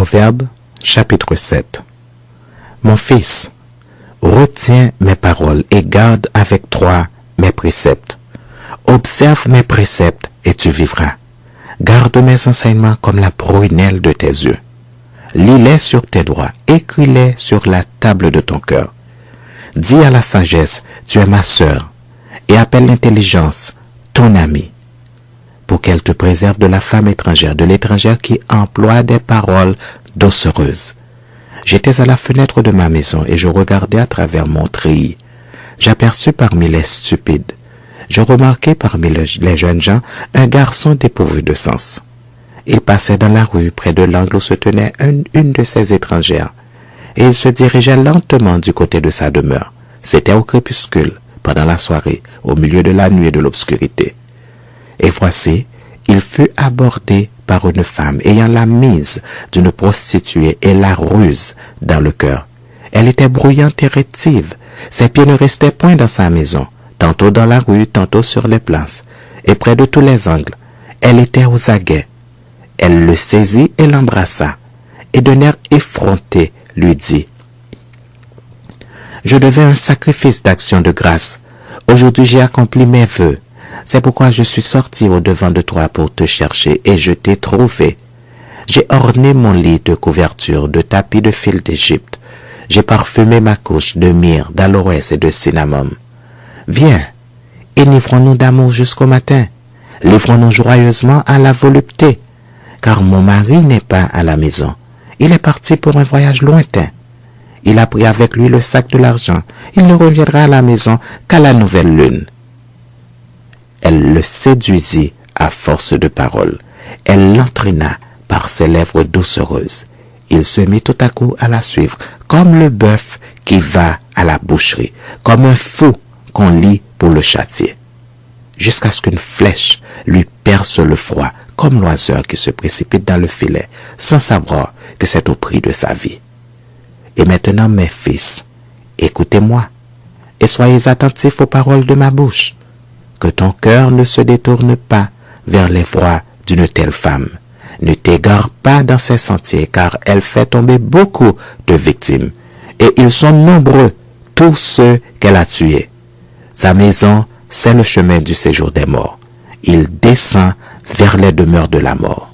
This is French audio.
Proverbe, chapitre 7. Mon fils, retiens mes paroles et garde avec toi mes préceptes. Observe mes préceptes et tu vivras. Garde mes enseignements comme la prunelle de tes yeux. Lis-les sur tes doigts, écris-les sur la table de ton cœur. Dis à la sagesse, tu es ma sœur, et appelle l'intelligence, ton ami, pour qu'elle te préserve de la femme étrangère, de l'étrangère qui emploie des paroles doucereuses. J'étais à la fenêtre de ma maison et je regardais à travers mon treillis. J'aperçus parmi les stupides, je remarquai parmi les jeunes gens un garçon dépourvu de sens. Il passait dans la rue près de l'angle où se tenait une de ces étrangères, et il se dirigeait lentement du côté de sa demeure. C'était au crépuscule, pendant la soirée, au milieu de la nuit et de l'obscurité. Et voici, il fut abordé par une femme ayant la mise d'une prostituée et la ruse dans le cœur. Elle était bruyante et rétive. Ses pieds ne restaient point dans sa maison, tantôt dans la rue, tantôt sur les places, et près de tous les angles. Elle était aux aguets. Elle le saisit et l'embrassa, et d'un air effronté lui dit: « Je devais un sacrifice d'action de grâce. Aujourd'hui j'ai accompli mes vœux. C'est pourquoi je suis sorti au-devant de toi pour te chercher, et je t'ai trouvé. J'ai orné mon lit de couverture, de tapis de fil d'Égypte. J'ai parfumé ma couche de myrrhe, d'aloès et de cinnamome. Viens, enivrons-nous d'amour jusqu'au matin. Livrons-nous joyeusement à la volupté. Car mon mari n'est pas à la maison. Il est parti pour un voyage lointain. Il a pris avec lui le sac de l'argent. Il ne reviendra à la maison qu'à la nouvelle lune. » Elle le séduisit à force de paroles. Elle l'entraîna par ses lèvres doucereuses. Il se mit tout à coup à la suivre, comme le bœuf qui va à la boucherie, comme un fou qu'on lie pour le châtier, jusqu'à ce qu'une flèche lui perce le froid, comme l'oiseur qui se précipite dans le filet, sans savoir que c'est au prix de sa vie. Et maintenant, mes fils, écoutez-moi, et soyez attentifs aux paroles de ma bouche. Que ton cœur ne se détourne pas vers les voies d'une telle femme. Ne t'égare pas dans ses sentiers, car elle fait tomber beaucoup de victimes. Et ils sont nombreux, tous ceux qu'elle a tués. Sa maison, c'est le chemin du séjour des morts. Il descend vers les demeures de la mort.